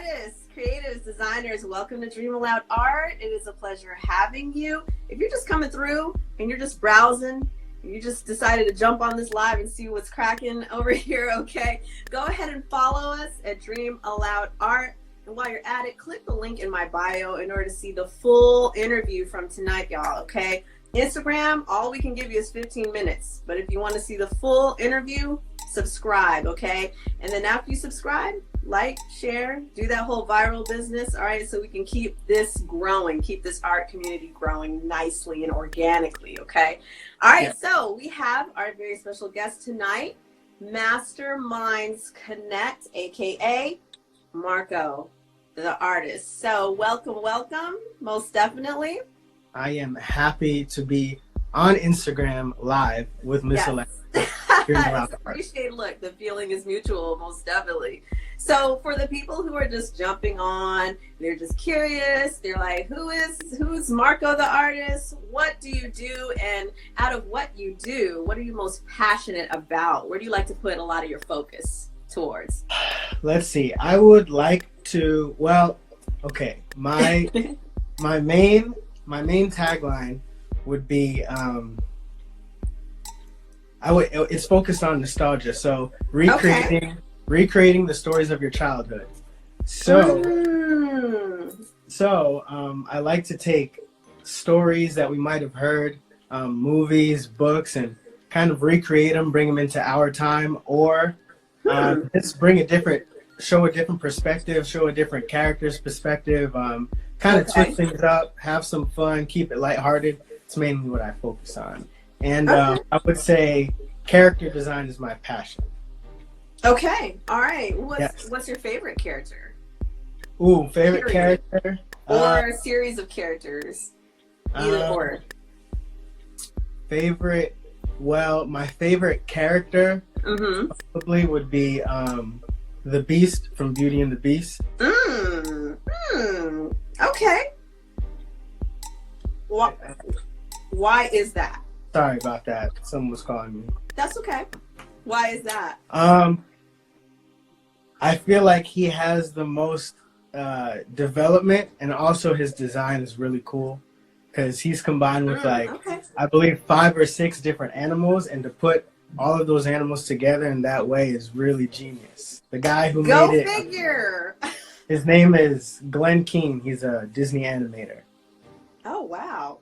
artists, creatives, designers, welcome to DreamAloud Art. It is a pleasure having you. If you're just coming through and you're just browsing, you just decided to jump on this live and see what's cracking over here, okay? Go ahead and follow us at DreamAloud Art. And while you're at it, click the link in my bio in order to see the full interview from tonight, y'all, okay? Instagram, all we can give you is 15 minutes. But if you want to see the full interview, subscribe, okay? And then after you subscribe, like, share, do that whole viral business, all right? So we can keep this growing, keep this art community growing nicely and organically, okay? All right, So we have our very special guest tonight, Masterminds Connect, AKA Marco, the artist. So welcome, most definitely. I am happy to be on Instagram live with Miss Alexa. I appreciate it. Look, the feeling is mutual, most definitely. So for the people who are just jumping on, they're just curious, they're like, who's Marco the artist? What do you do? And out of what you do, what are you most passionate about? Where do you like to put a lot of your focus towards? Let's see. I would like to, okay. My main tagline would be it's focused on nostalgia. So recreating the stories of your childhood. So I like to take stories that we might have heard, movies, books, and kind of recreate them, bring them into our time, or just show a different perspective, show a different character's perspective, kind of twist things up, have some fun, keep it lighthearted. It's mainly what I focus on. And I would say character design is my passion. Okay. All right. What's your favorite character? Ooh, favorite character? Or a series of characters. Either or. My favorite character probably would be the Beast from Beauty and the Beast. Okay. Why is that? Sorry about that. Someone was calling me. That's okay. Why is that? I feel like he has the most development, and also his design is really cool because he's combined with I believe 5 or 6 different animals, and to put all of those animals together in that way is really genius. The guy who made it. Go figure. His name is Glenn Keane. He's a Disney animator. Oh, wow.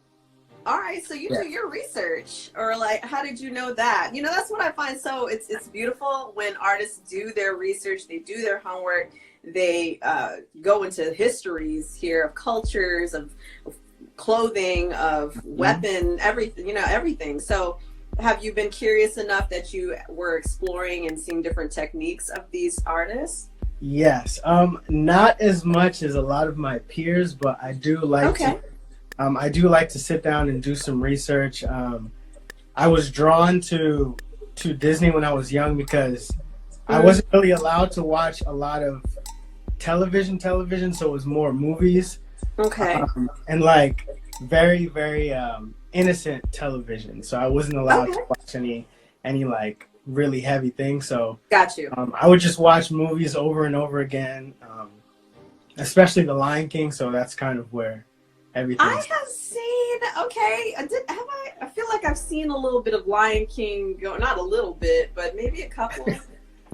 All right, so you do your research, or like, how did you know that? You know, that's what I find it's beautiful when artists do their research, they do their homework, they go into histories here of cultures, of clothing, of weapon, everything. So have you been curious enough that you were exploring and seeing different techniques of these artists? Yes, not as much as a lot of my peers, but I do like to. I do like to sit down and do some research. I was drawn to Disney when I was young because I wasn't really allowed to watch a lot of television, so it was more movies. Okay. And like very, very innocent television. So I wasn't allowed to watch any like really heavy things. So got you. I would just watch movies over and over again, especially The Lion King. So that's kind of where everything. I have seen. Okay, I feel like I've seen a little bit of Lion King. Not a little bit, but maybe a couple,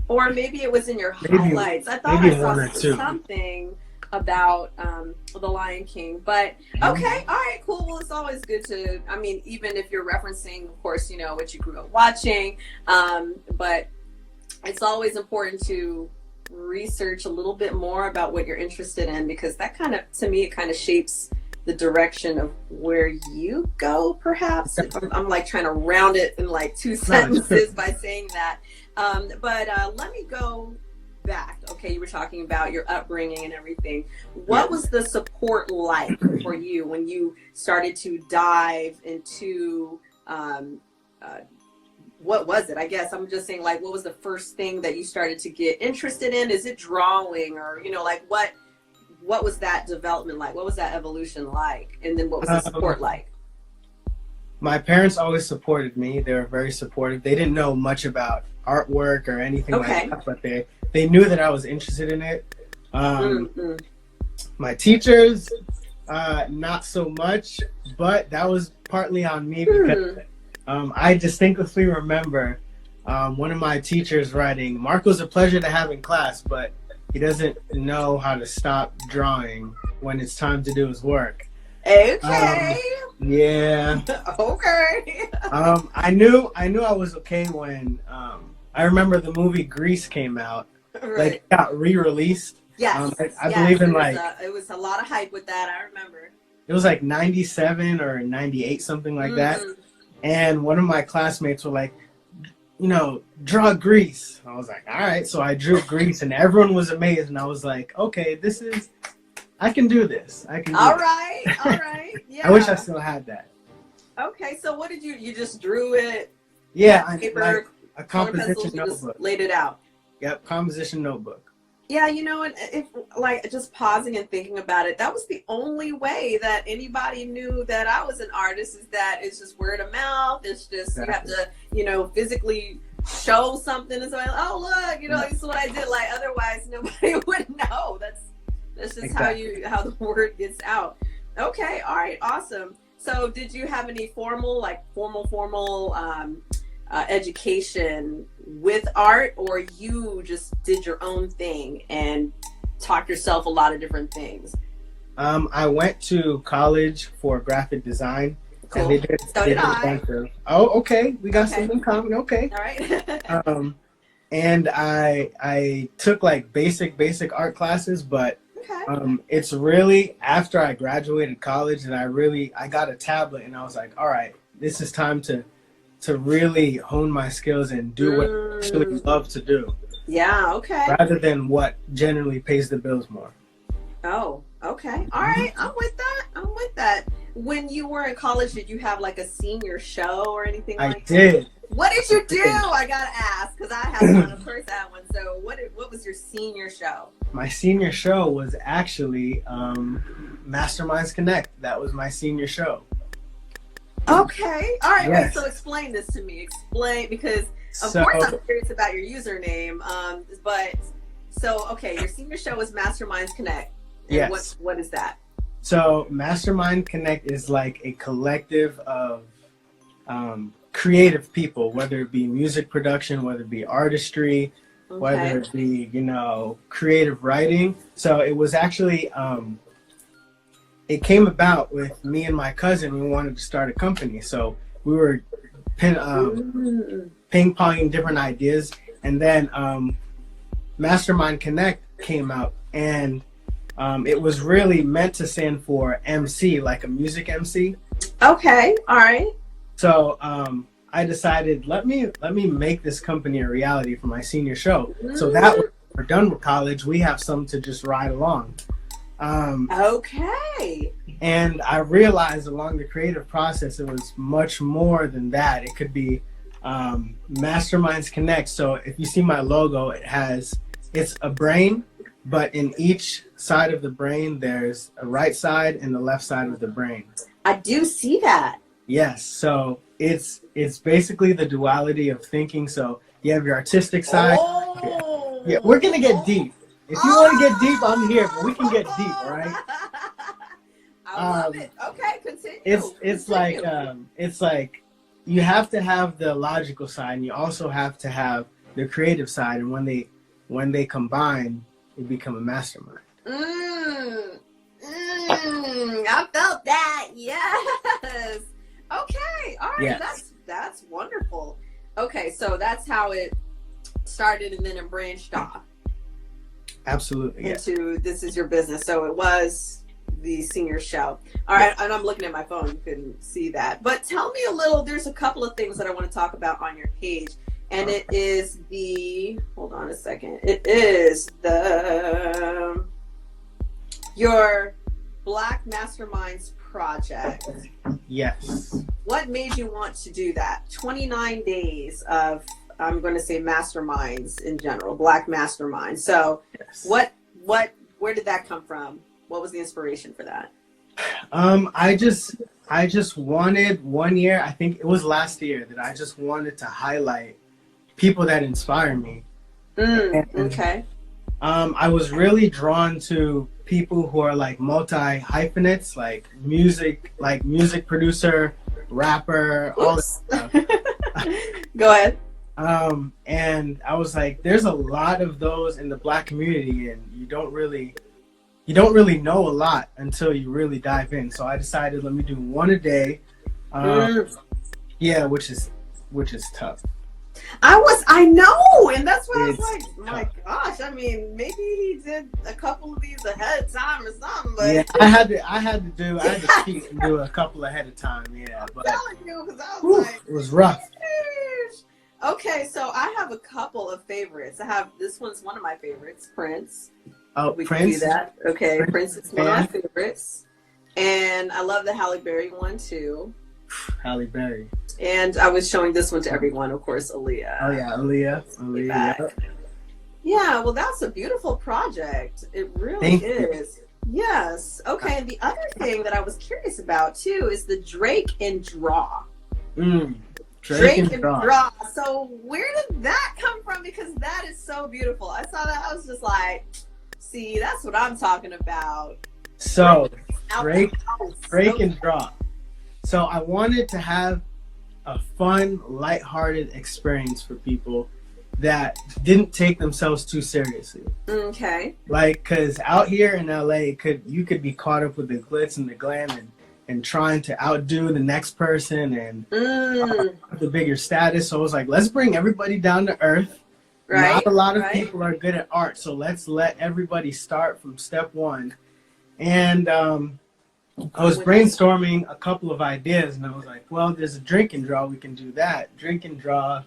or maybe it was in your highlights. I thought I saw something about the Lion King. But okay, all right, cool. Well, it's always good to. I mean, even if you're referencing, of course, what you grew up watching. But it's always important to research a little bit more about what you're interested in, because that to me, it kind of shapes the direction of where you go, perhaps. I'm like trying to round it in like 2 sentences by saying that. But let me go back. Okay, you were talking about your upbringing and everything. What was the support like for you when you started to dive into what was it? I guess I'm just saying, like, what was the first thing that you started to get interested in? Is it drawing, or like what was that development like? What was that evolution like? And then what was the support like? My parents always supported me. They were very supportive. They didn't know much about artwork or anything like that, but they knew that I was interested in it. Mm-hmm. My teachers, not so much, but that was partly on me because I distinctly remember one of my teachers writing, "Marco's a pleasure to have in class, but he doesn't know how to stop drawing when it's time to do his work." Okay. Yeah. Okay. I knew I was okay when I remember the movie Grease came out. Right. Like it got re-released. Yes. I believe in it was a lot of hype with that. I remember. it was like 97 or 98, something like that. And one of my classmates were like, draw Grease. I was like, all right. So I drew Grease and everyone was amazed. And I was like, okay, I can do this. I can do All this. right. All right. Yeah. I wish I still had that. Okay. So what did you just drew it? Yeah. Paper, like a color composition pencils, you just notebook. laid it out. Yep. Composition notebook. Yeah, and if like just pausing and thinking about it, that was the only way that anybody knew that I was an artist, is that it's just word of mouth. It's just, you have to, physically show something. And so, oh, look, this is what I did. Like, otherwise nobody would know. That's just how the word gets out. Okay. All right. Awesome. So did you have any formal education with art, or you just did your own thing and taught yourself a lot of different things? I went to college for graphic design. Cool. And So did I. Oh, okay. We got something in common. Okay. All right. And I took like basic art classes, but it's really after I graduated college that I got a tablet and I was like, all right, this is time to really hone my skills and do what I actually love to do. Yeah, okay. Rather than what generally pays the bills more. Oh, okay. All right. I'm with that. When you were in college, did you have like a senior show or anything like that? I did. What did you do? I gotta ask, because I have one. Of course, I had one. So what was your senior show? My senior show was actually Masterminds Connect. That was my senior show. Okay. All right. Yes. Wait, so explain this to me. Because of course I'm curious about your username. Your senior show was Masterminds Connect. And yes. What is that? So Mastermind Connect is like a collective of creative people, whether it be music production, whether it be artistry, whether it be, creative writing. So it was actually, it came about with me and my cousin. We wanted to start a company. So we were ping-ponging different ideas. And then Mastermind Connect came out, and it was really meant to stand for MC, like a music MC. Okay, all right. So I decided, let me make this company a reality for my senior show. So that when we're done with college, we have something to just ride along. Okay. And I realized along the creative process, it was much more than that. It could be Masterminds Connect. So if you see my logo, it's a brain, but in each side of the brain, there's a right side and the left side of the brain. I do see that. Yes. So it's basically the duality of thinking. So you have your artistic side. Oh. Yeah, we're going to get deep. If you want to get deep, I'm here, but we can get deep, all right? I love it. Okay, continue. It's like you have to have the logical side, and you also have to have the creative side, and when they combine, they become a mastermind. I felt that. Yes. Okay. All right. Yes. That's wonderful. Okay, so that's how it started, and then it branched off. Absolutely. Into this is your business. So it was the senior show. All right, and I'm looking at my phone. You couldn't see that. But tell me a little, there's a couple of things that I want to talk about on your page. And it is hold on a second. It is your Black Masterminds project. Yes. What made you want to do that? 29 days of, I'm going to say, masterminds in general, Black masterminds. So yes. Where did that come from? What was the inspiration for that? I just wanted one year, I think it was last year, that I just wanted to highlight people that inspire me. Okay. I was really drawn to people who are like multi hyphenates, like music producer, rapper, all this Oops. stuff. Go ahead. And I was like, there's a lot of those in the Black community, and you don't really know a lot until you really dive in. So I decided, let me do one a day. Yeah, which is tough. I know, and that's why I was It's like, my gosh, I mean, maybe he did a couple of these ahead of time or something, but Yeah, I had to cheat and do a couple ahead of time. Yeah, but I'm telling you, because I was whew, like, it was rough. "Sheesh." Okay, so I have a couple of favorites. I have, this one's one of my favorites, Prince. Oh, We Prince. can do that. Okay, Prince Prince is one of my fan. favorites. And I love the Halle Berry one too. Halle Berry. And I was showing this one to everyone, of course, Aaliyah. Oh yeah, Aaliyah. Back. Yep. Yeah, well, that's a beautiful project. It really Thank you. is. Yes. Okay, and the other thing that I was curious about too is the Drake and Draw. Drake and Draw. So where did that come from? Because that is so beautiful. I saw that. I was just like, see, that's what I'm talking about. So Out Drake, the house. Drake and Draw. So I wanted to have a fun, lighthearted experience for people that didn't take themselves too seriously. Okay. Like, cause out here in LA, you could be caught up with the glitz and the glam and trying to outdo the next person and the bigger status. So I was like, let's bring everybody down to earth. Right. Not a lot of people are good at art, so let's let everybody start from step one. And I was brainstorming a couple of ideas, and I was like, well, there's a drink and draw. We can do that. Drink and draw.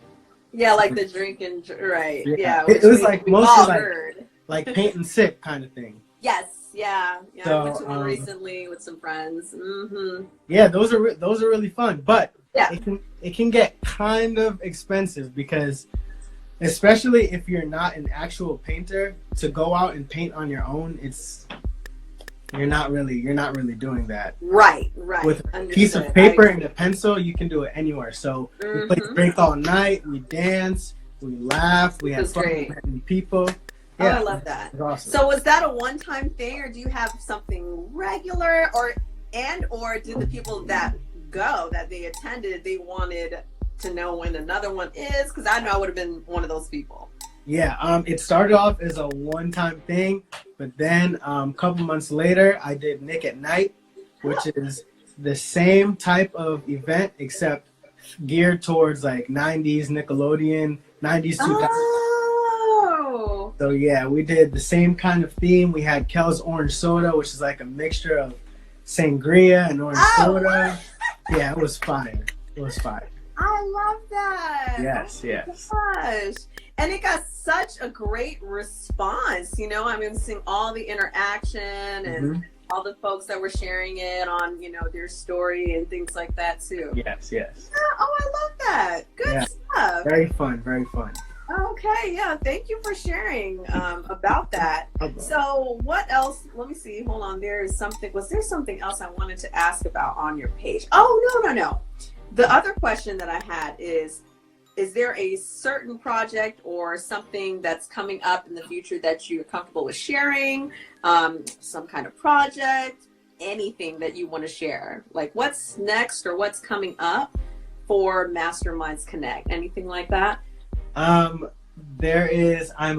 Yeah, like the drinking, right? Yeah. It was like mostly like paint and sip kind of thing. Yes. Yeah. Yeah. So, I went to one recently with some friends. Mm-hmm. Yeah, those are really fun, but yeah, it can get kind of expensive because, especially if you're not an actual painter, to go out and paint on your own, you're not really doing that. Right. With a piece of paper and a pencil, you can do it anywhere. So we played drink all night, we danced, we laughed, we had fun with many people. Yeah, I love that. Awesome. So was that a one-time thing, or do you have something regular, or did the people that they attended, they wanted to know when another one is? Because I know I would have been one of those people. Yeah, it started off as a one-time thing, but then a couple months later, I did Nick at Night, which is the same type of event except geared towards like 90s Nickelodeon, 90s 2000s. Oh. So yeah, we did the same kind of theme. We had Kel's Orange Soda, which is like a mixture of sangria and orange soda. Yeah, it was fire. It was fire. I love that. Yes, oh yes. Gosh. And it got such a great response, you know. I mean, seeing all the interaction and all the folks that were sharing it on, you know, their story and things like that too. Yes, yes. Oh, I love that. Good stuff. Very fun, very fun. Okay, yeah. Thank you for sharing about that. So what else? Let me see. Hold on. Was there something else I wanted to ask about on your page? Oh, no. The other question that I had is there a certain project or something that's coming up in the future that you're comfortable with sharing? Some kind of project, anything that you want to share? Like what's next or what's coming up for Masterminds Connect? Anything like that? I'm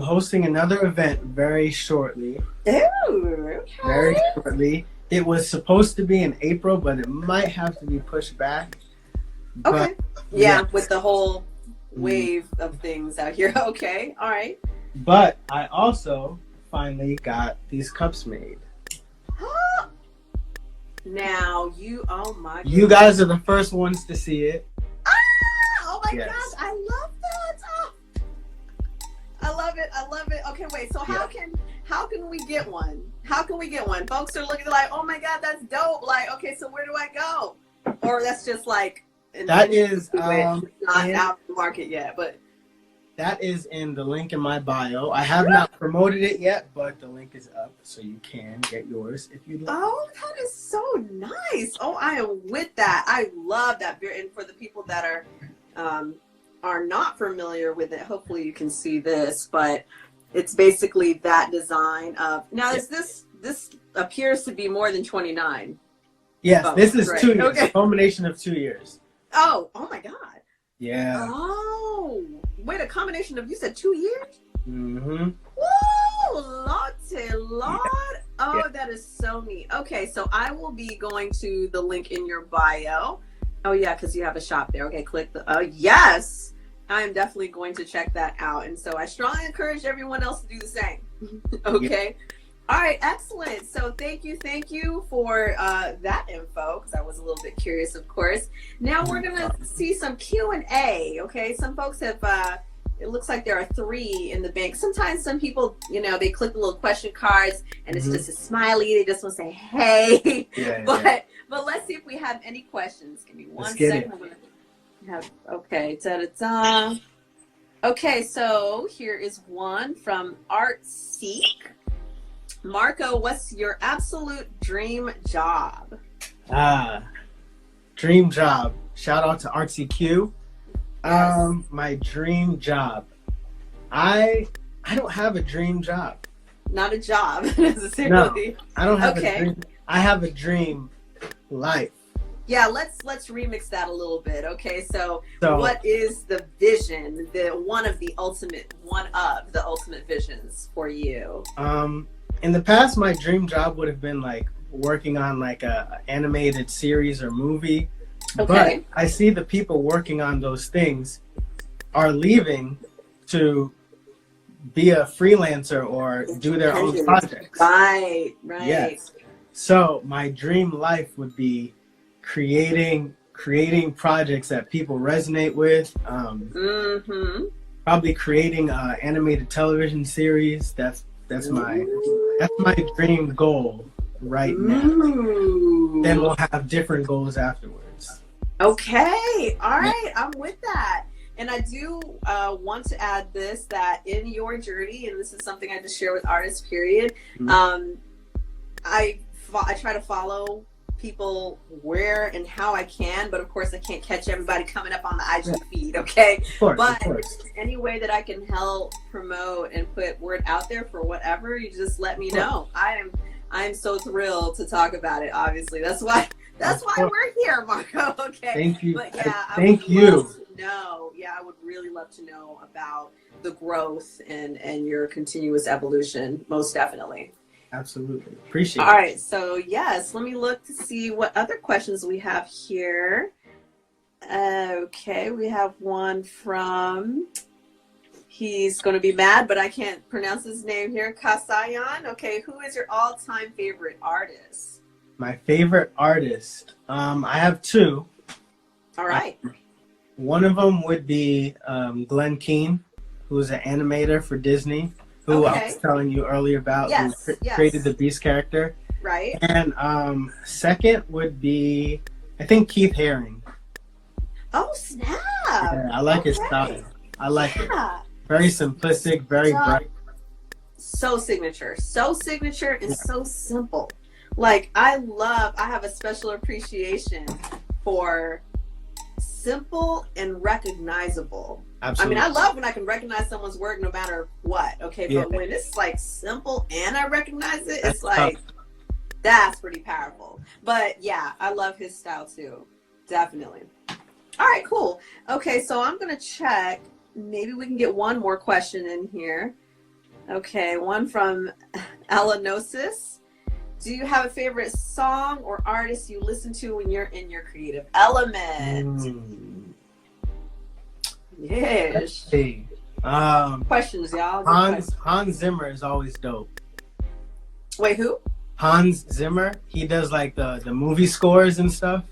hosting another event very shortly. Ooh, okay. Very shortly. It was supposed to be in April, but it might have to be pushed back. Okay. Yeah, with the whole wave of things out here. Okay. All right. But I also finally got these cups made. Now oh my goodness. You guys are the first ones to see it. Oh my gosh, I love that. Oh. I love it. Okay, wait. So how can we get one? How can we get one? Folks are looking like, oh my God, that's dope. Like, okay, so where do I go? Or that's just like that is not out in the market yet, but that is in the link in my bio. I have not promoted it yet, but the link is up, so you can get yours if you'd like. Oh, that is so nice. Oh, I am with that. I love that. And for the people that are not familiar with it, hopefully you can see this, but it's basically that design of, now Yeah. is this appears to be more than 29. Yes, Oh, this is right. 2 years. Okay. A combination of 2 years. Oh my God. Yeah. Oh, wait, a combination of, you said 2 years? Mm-hmm. Woo, Lotte Lord. Oh, Yeah. that is so neat. Okay, so I will be going to the link in your bio. Oh yeah, because you have a shop there. Okay, click the, yes. I am definitely going to check that out. And so I strongly encourage everyone else to do the same. Okay. Yeah. All right, excellent. So thank you for that info, because I was a little bit curious, of course. Now we're going to see some Q&A, okay? Some folks have, it looks like there are 3 in the bank. Sometimes some people, you know, they click the little question cards, and it's just a smiley. They just want to say, hey. Yeah, but let's see if we have any questions. Give me one Let's get second. it. Okay, ta-da-da. Okay, so here is one from Art Seek. Marco, what's your absolute dream job? Dream job. Shout out to Artsy Q. Yes. My dream job. I don't have a dream job. Not a job necessarily. No, I don't have Okay. a dream. I have a dream life. Yeah, let's remix that a little bit. Okay, so So what is the vision, one of the ultimate visions for you? in the past, my dream job would have been like working on like a animated series or movie. Okay. But I see the people working on those things are leaving to be a freelancer or do their own projects. Right. Yes. So my dream life would be creating projects that people resonate with. Probably creating an animated television series. That's my dream goal right now. Then we'll have different goals afterwards. Okay. All right. I'm with that. And I do want to add this, that in your journey, and this is something I just share with artists, period, I try to follow people where and how I can, but of course I can't catch everybody coming up on the IG feed, okay? Of course. Any way that I can help promote and put word out there for whatever, you just let me know. I am so thrilled to talk about it, obviously. That's why we're here, Marco, okay? Thank you. But yeah, I would really love to know about the growth and your continuous evolution, most definitely. Absolutely. Appreciate it. All right. So, yes, let me look to see what other questions we have here. Okay. We have one from, he's going to be mad, but I can't pronounce his name here. Kasayan. Okay. Who is your all-time favorite artist? My favorite artist. I have 2. All right. One of them would be Glenn Keane, who's an animator for Disney, who I was telling you earlier about, who created the Beast character. Right. And second would be, I think, Keith Haring. Oh, snap. Yeah, I like his style. I like it. Very simplistic, very bright. So signature and so simple. Like, I have a special appreciation for simple and recognizable. Absolutely. I mean, I love when I can recognize someone's work no matter what. Okay, but when it's like simple and I recognize it, it's like that's pretty powerful. But yeah, I love his style too. Definitely. All right, cool. Okay, so I'm gonna check. Maybe we can get one more question in here. Okay, one from Alanosis. Do you have a favorite song or artist you listen to when you're in your creative element? Yes. Let's see. Questions, y'all. Hans Zimmer is always dope. Wait, who? Hans Zimmer. He does like the movie scores and stuff.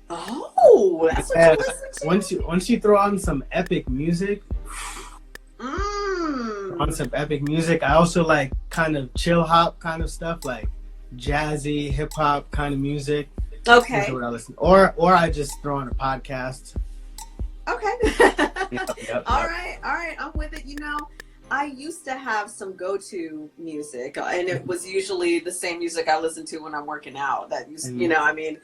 Oh, that's what you listen to? Once you throw on some epic music. On some epic music. I also like kind of chill hop kind of stuff, like jazzy hip hop kind of music. Okay. That's what I listen. Or I just throw on a podcast. Okay. Yep. All right. I'm with it. You know, I used to have some go-to music, and it was usually the same music I listen to when I'm working out. That you know, I mean,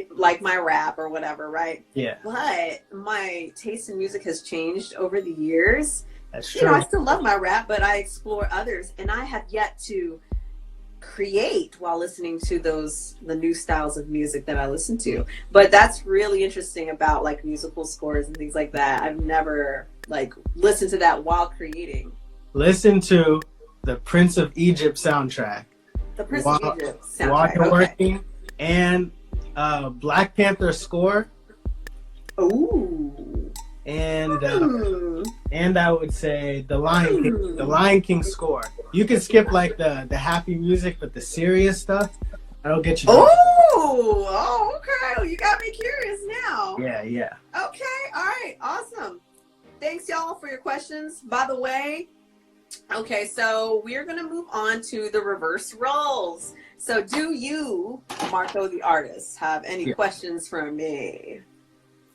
like my rap or whatever, right? Yeah. But my taste in music has changed over the years, That's you know, true. I still love my rap, but I explore others, and I have yet to create while listening to the new styles of music that I listen to. But that's really interesting about like musical scores and things like that. I've never like listened to that while creating. Listen to the Prince of Egypt soundtrack. The Prince of Egypt soundtrack. While you're Okay. working, and Black Panther score. Ooh. And I would say the Lion King score. You can skip like the happy music, but the serious stuff, that'll get you. Oh, okay. Well, you got me curious now. Yeah. Okay, all right, awesome. Thanks, y'all, for your questions. By the way, okay, so we're going to move on to the reverse roles. So do you, Marco the artist, have any questions for me?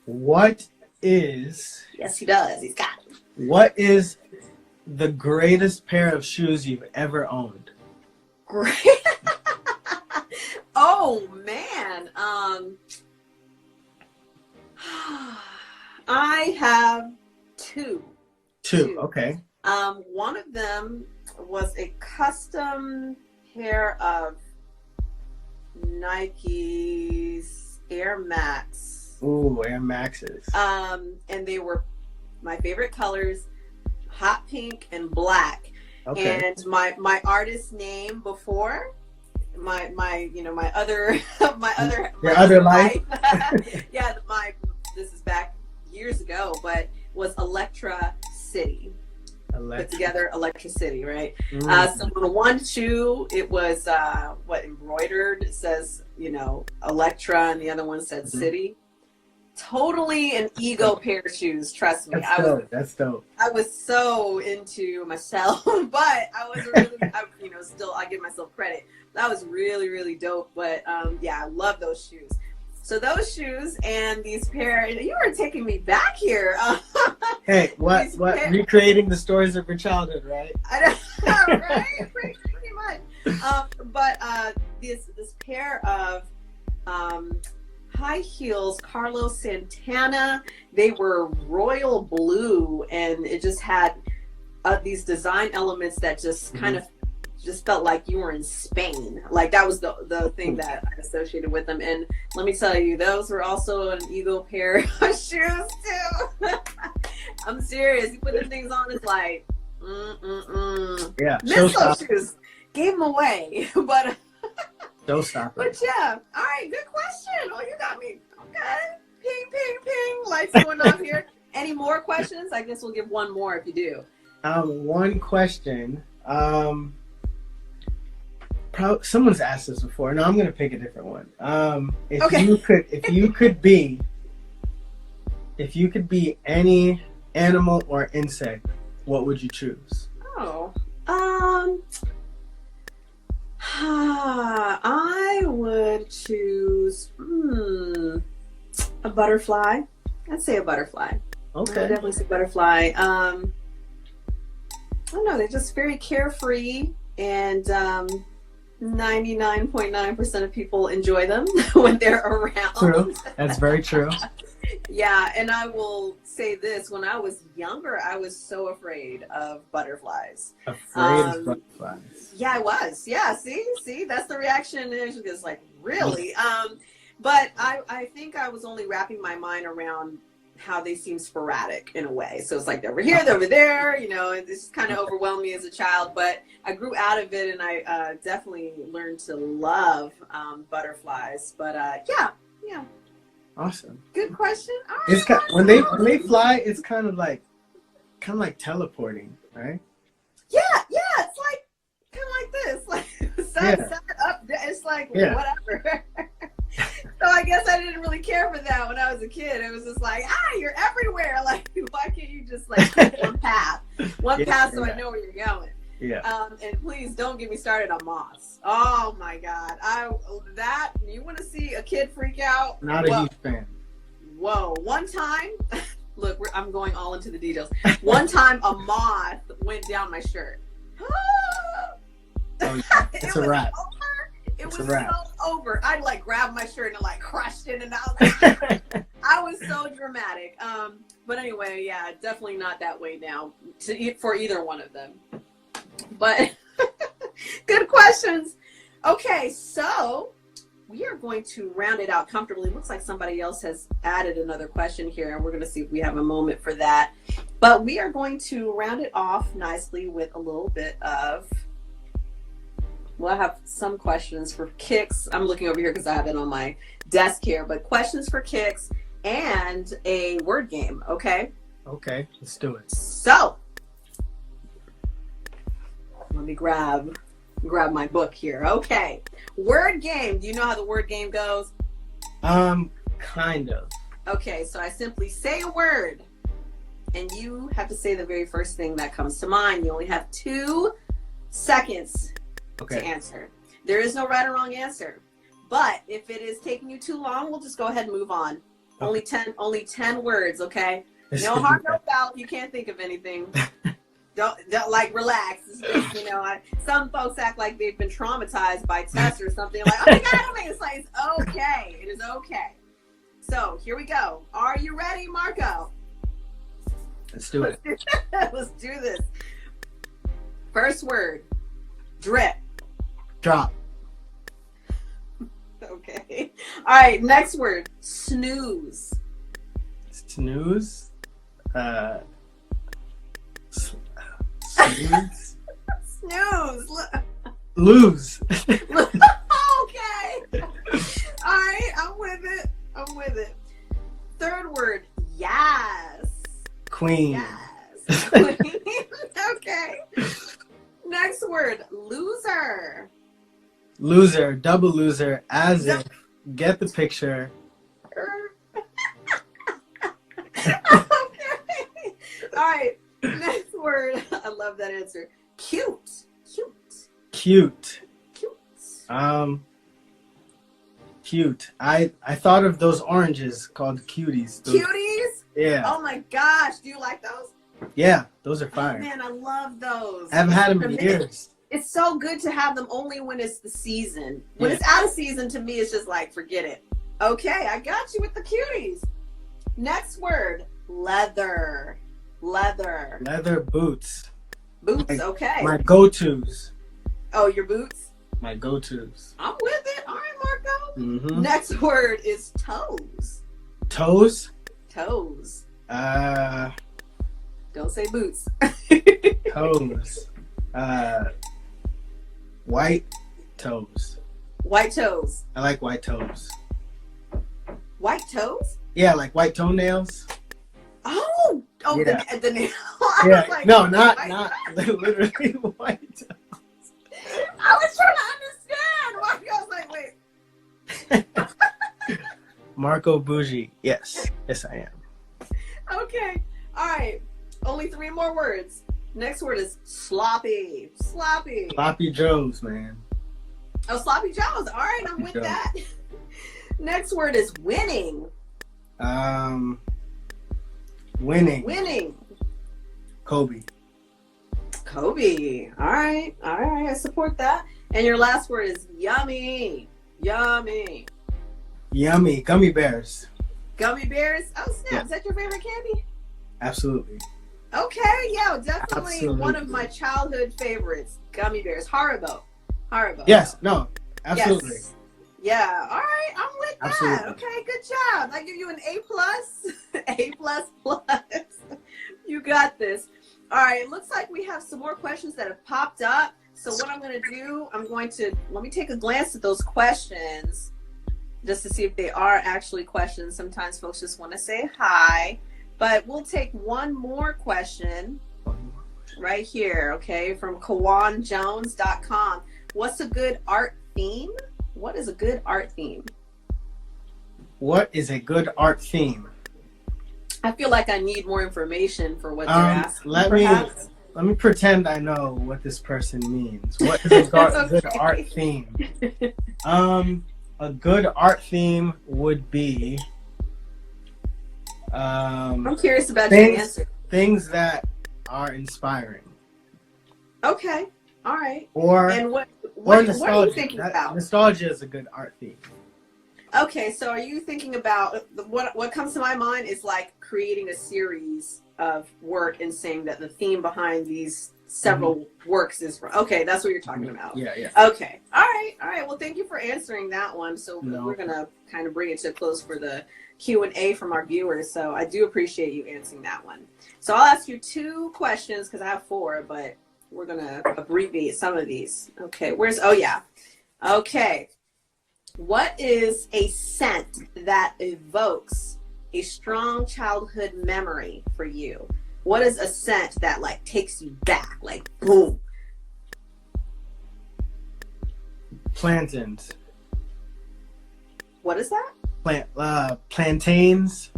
What is... Yes, he does. He's got it. What is the greatest pair of shoes you've ever owned? Great. Oh, man. I have two. Okay. One of them was a custom pair of Nike's Air Max. Ooh, Air Maxes. And they were my favorite colors, hot pink and black. Okay. And my artist name before my other Your other life. Yeah, this is back years ago, but was Electra City. Put together Electra City, right? So on one shoe, it was embroidered. It says, Electra, and the other one said City. Totally an ego pair of shoes. Trust me. That's dope. I was so into myself, but I was really, still I give myself credit. That was really, really dope. But I love those shoes. So those shoes and these pair, you were taking me back here. Hey, what? Recreating the stories of your childhood, right? I know, right? Pretty much. But this pair of high heels, Carlos Santana, they were royal blue, and it just had these design elements that just kind of just felt like you were in Spain. Like that was the thing that I associated with them. And let me tell you, those were also an ego pair of shoes too. I'm serious. You put the things on, it's like, Yeah. Miss those shoes. Gave them away, but. Showstopper. But yeah, all right, good question. Oh, you got me. Okay. Ping, ping, ping. Lights going on here. Any more questions? I guess we'll give one more if you do. One question. Someone's asked this before. No, I'm gonna pick a different one. If you could be any animal or insect, what would you choose? Oh. I would choose a butterfly. I'd say a butterfly. Okay. I would definitely say butterfly. I don't know, they're just very carefree, and 99.9% of people enjoy them when they're around. True. That's very true. Yeah, and I will say this, when I was younger, I was so afraid of butterflies. Afraid of butterflies. Yeah, I was. Yeah, see, that's the reaction. It's just like, really? But I think I was only wrapping my mind around how they seem sporadic in a way. So it's like they're over here, they're over there, and this kind of overwhelmed me as a child, but I grew out of it, and I definitely learned to love butterflies. But yeah. Awesome. Good question. All right, It's when they fly, it's kind of like teleporting, right? Yeah, it's like kind of like this, like side up. It's like whatever. So I guess I didn't really care for that when I was a kid. It was just like, you're everywhere. Like, why can't you just like take one path, so I know where you're going? Yeah. And please don't get me started on moths. Oh my God. You want to see a kid freak out? Not a huge fan. Whoa. One time, look, I'm going all into the details. One time a moth went down my shirt. It's a wrap. It was so over. I like grabbed my shirt and like crushed it, and I was like, I was so dramatic. But anyway, yeah, definitely not that way now for either one of them. But good questions. Okay, so we are going to round it out comfortably. Looks like somebody else has added another question here, and we're going to see if we have a moment for that. But we are going to round it off nicely with a little bit of, well, I have some questions for kicks. I'm looking over here because I have it on my desk here, but questions for kicks and a word game, okay? Okay, let's do it. So, let me grab my book here. Okay, word game. Do you know how the word game goes? Kind of. Okay, so I simply say a word, and you have to say the very first thing that comes to mind. You only have 2 seconds to answer. There is no right or wrong answer. But if it is taking you too long, we'll just go ahead and move on. Okay. Only 10 words, okay? No hard, no foul. You can't think of anything. Don't like relax. It's just, you know, some folks act like they've been traumatized by tests or something. Like, oh my God, it's like, it's okay. It is okay. So here we go. Are you ready, Marco? Let's do it. Let's do this. First word, drip. Drop. Okay. All right. Next word, snooze. Snooze. Snooze. Snooze. Lose. Okay. All right. I'm with it. Third word, yes. Queen. Yes. Queen. Okay. Next word, loser. Loser. Double loser. As if. Get the picture. Okay. All right. Next word. I love that answer. Cute. Cute. Cute. I thought of those oranges called cuties. Cuties? Yeah. Oh my gosh. Do you like those? Yeah, those are fire. Oh, man, I love those. I haven't had them in years. It's so good to have them only when it's the season. When it's out of season, to me, it's just like, forget it. Okay, I got you with the cuties. Next word, leather. Leather boots. Boots, okay. My go-tos. Oh, your boots? My go-tos. I'm with it. All right, Marco. Mm-hmm. Next word is toes. Toes? Don't say boots. Toes. White toes. White toes. I like white toes. White toes? Yeah, like white toenails. Oh, yeah. the nail. Yeah, like, no, not literally white toes. I was trying to understand. I was like, wait. Marco Bougie. Yes, I am. Okay. All right. Only 3 more words. Next word is sloppy. Sloppy Joes, man. Oh, sloppy joes. All right, I'm with that. Next word is winning. Winning. Kobe. All right. I support that. And your last word is yummy. Gummy bears. Gummy bears? Oh, snap. Yeah. Is that your favorite candy? Absolutely. Okay, yeah, definitely Absolutely. one of my childhood favorites. Gummy bears. Haribo. Yes, no, absolutely. Yes. Yeah, all right, I'm with that. Absolutely. Okay, good job. I give you an A+. A++. You got this. All right, it looks like we have some more questions that have popped up. So what I'm going to do, let me take a glance at those questions just to see if they are actually questions. Sometimes folks just want to say hi. But we'll take one more question right here, okay, from KawanJones.com. What's a good art theme? What is a good art theme? What is a good art theme? I feel like I need more information for what they're asking. Let me pretend I know what this person means. What is a good art theme? A good art theme would be I'm curious about your answer. Things that are inspiring. Okay. All right. Or and what nostalgia. are you thinking about? Nostalgia is a good art theme. Okay, so are you thinking about what comes to my mind is like creating a series of work and saying that the theme behind these several works is okay, that's what you're talking about. Yeah, yeah. Okay. All right. Well, thank you for answering that one. So No. we're gonna kind of bring it to a close for the Q&A from our viewers. So I do appreciate you answering that one. So I'll ask you 2 questions because I have 4, but we're gonna abbreviate some of these. Okay. Okay. What is a scent that evokes a strong childhood memory for you? What is a scent that like takes you back, like boom? Plantains. What is that? Plantains.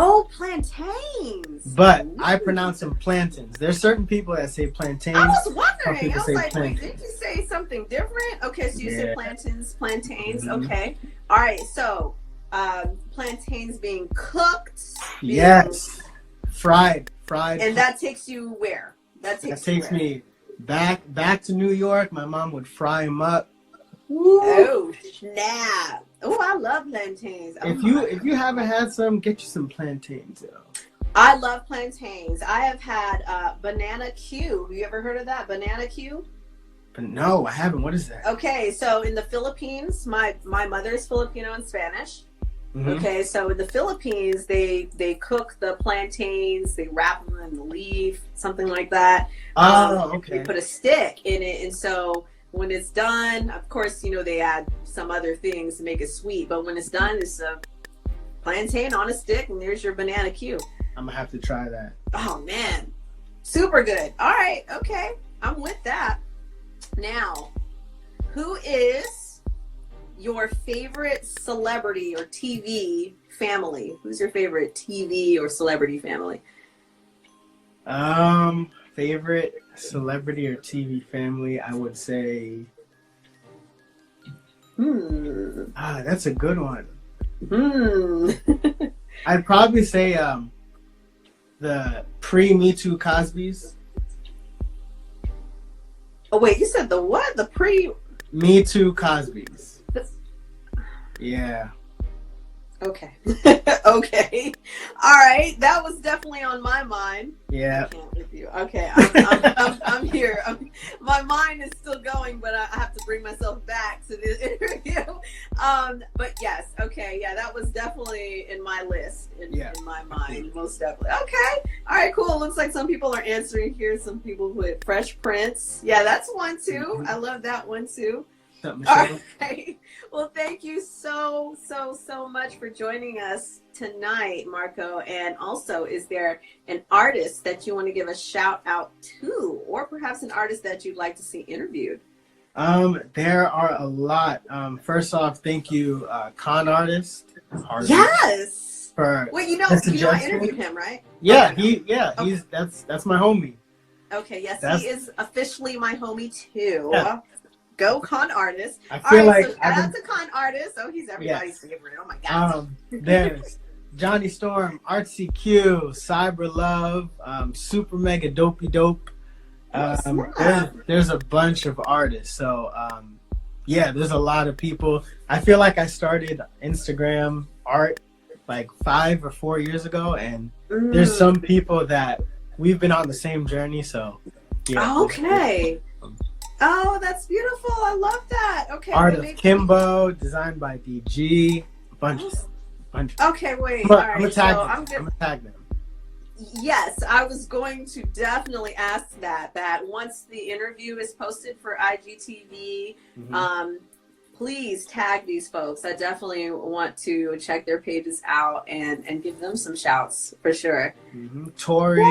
Oh, plantains. But Ooh. I pronounce them plantains. There's certain people that say plantains. I was wondering. I was like, plantains. wait, did you say something different? Okay, so you said plantains. Mm-hmm. Okay. All right. So, plantains being cooked. Yes. Fried. And that takes you where? That takes me back to New York. My mom would fry them up. Woo. Oh, snap. Oh, I love plantains. Oh, if you haven't had some, get you some plantains. I love plantains. I have had banana Q. Have you ever heard of that? Banana Q? But no, I haven't. What is that? Okay, so in the Philippines, my mother is Filipino and Spanish. Mm-hmm. Okay, so in the Philippines, they cook the plantains, they wrap them in the leaf, something like that. Oh, okay. They put a stick in it, and so when it's done, of course, you know, they add some other things to make it sweet, but when it's done, it's a plantain on a stick, and there's your banana Q. I'm gonna have to try that. Oh man, super good. All right, okay, I'm with that. Now, who is your favorite celebrity or TV family? Who's your favorite TV or celebrity family? Favorite celebrity or TV family, I would say. That's a good one. I'd probably say the pre-Me Too Cosbys. Oh wait, you said the what? The Me Too Cosbys. Yeah. Okay. Okay. All right. That was definitely on my mind. Yeah. I can't with you. Okay. I'm here. My mind is still going, but I have to bring myself back to this interview. But yes. Okay. Yeah, that was definitely in my list, in my mind, most definitely. Okay. All right, cool. Looks like some people are answering here. Some people with Fresh Prince. Yeah, that's one too. I love that one too. All right. Well, thank you so much for joining us tonight, Marco. And also, is there an artist that you want to give a shout out to, or perhaps an artist that you'd like to see interviewed? There are a lot. First off, thank you, Con Artist. Yes. Wait, you know I interviewed him, right? Yeah, he's that's my homie. Okay, yes, he is officially my homie too. Yeah. Go Con Artist. I feel like so shout out to Con Artist. Oh, he's everybody's favorite. Oh my god. There's Johnny Storm, Artsy Q, Cyber Love, Super Mega Dopey Dope. There's a bunch of artists. So there's a lot of people. I feel like I started Instagram art like 5 or 4 years ago, and there's some people that we've been on the same journey. So yeah. Okay. Oh, that's beautiful. I love that. Okay. Art of Kimbo, designed by DG. Bunch. Okay, wait. I'm gonna tag them. Yes, I was going to definitely ask that once the interview is posted for IGTV, please tag these folks. I definitely want to check their pages out and give them some shouts for sure. Tori,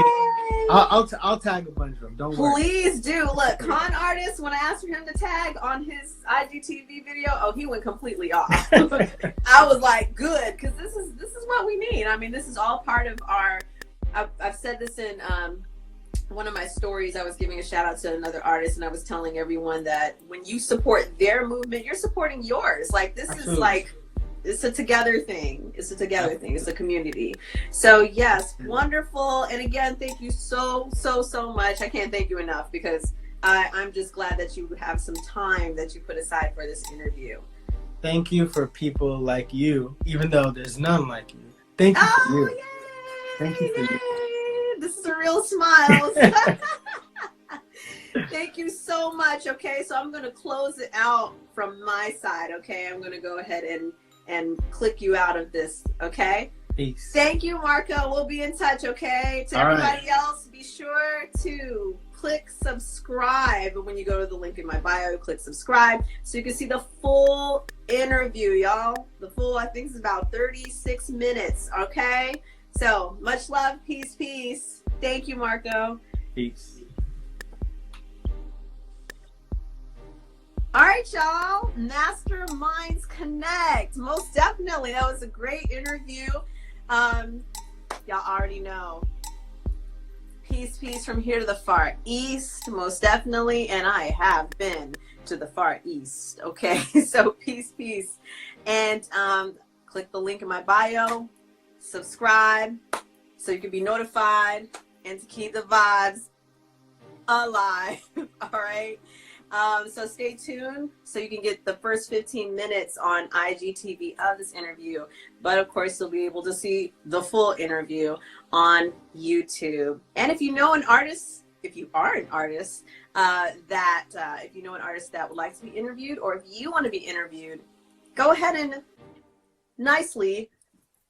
I'll tag a bunch of them. Don't worry. Please do. Look, Con Artist, when I asked for him to tag on his IGTV video, he went completely off. I was like, good, because this is what we need. I mean, this is all part of our. I've said this in one of my stories. I was giving a shout out to another artist, and I was telling everyone that when you support their movement, you're supporting yours. Like this Absolutely. Is like, it's a together thing. It's a community. So yes, wonderful. And again, thank you so much. I can't thank you enough because I'm just glad that you have some time that you put aside for this interview. Thank you for people like you, even though there's none like you. Thank you for you. Yay! Thank you for you. Yay! This is a real smile. Thank you so much. Okay, so I'm going to close it out from my side. Okay, I'm going to go ahead and click you out of this. Okay. Peace. Thank you, Marco. We'll be in touch. Okay. To everybody else, be sure to click subscribe. When you go to the link in my bio, click subscribe so you can see the full interview, y'all. The full, I think, is about 36 minutes. Okay. So much love. Peace, peace. Thank you, Marco. Peace. All right, y'all. Masterminds Connect. Most definitely. That was a great interview. Y'all already know. Peace, peace from here to the far east. Most definitely. And I have been to the far east. Okay. So peace, peace. And click the link in my bio. Subscribe so you can be notified and to keep the vibes alive. All right. So stay tuned so you can get the first 15 minutes on IGTV of this interview. But of course, you'll be able to see the full interview on YouTube. And if you know an artist, if you are an artist, if you know an artist that would like to be interviewed, or if you want to be interviewed, go ahead and nicely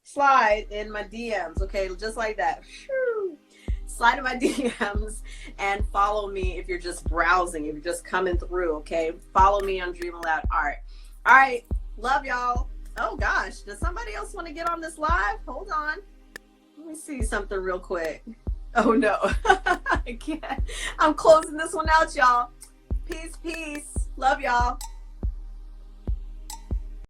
slide in my DMs. Okay, just like that. Slide in my DMs and follow me if you're just browsing, if you're just coming through, okay? Follow me on DreamAloud Art. All right, love y'all. Oh gosh, does somebody else want to get on this live? Hold on. Let me see something real quick. Oh no, I can't. I'm closing this one out, y'all. Peace, peace. Love y'all.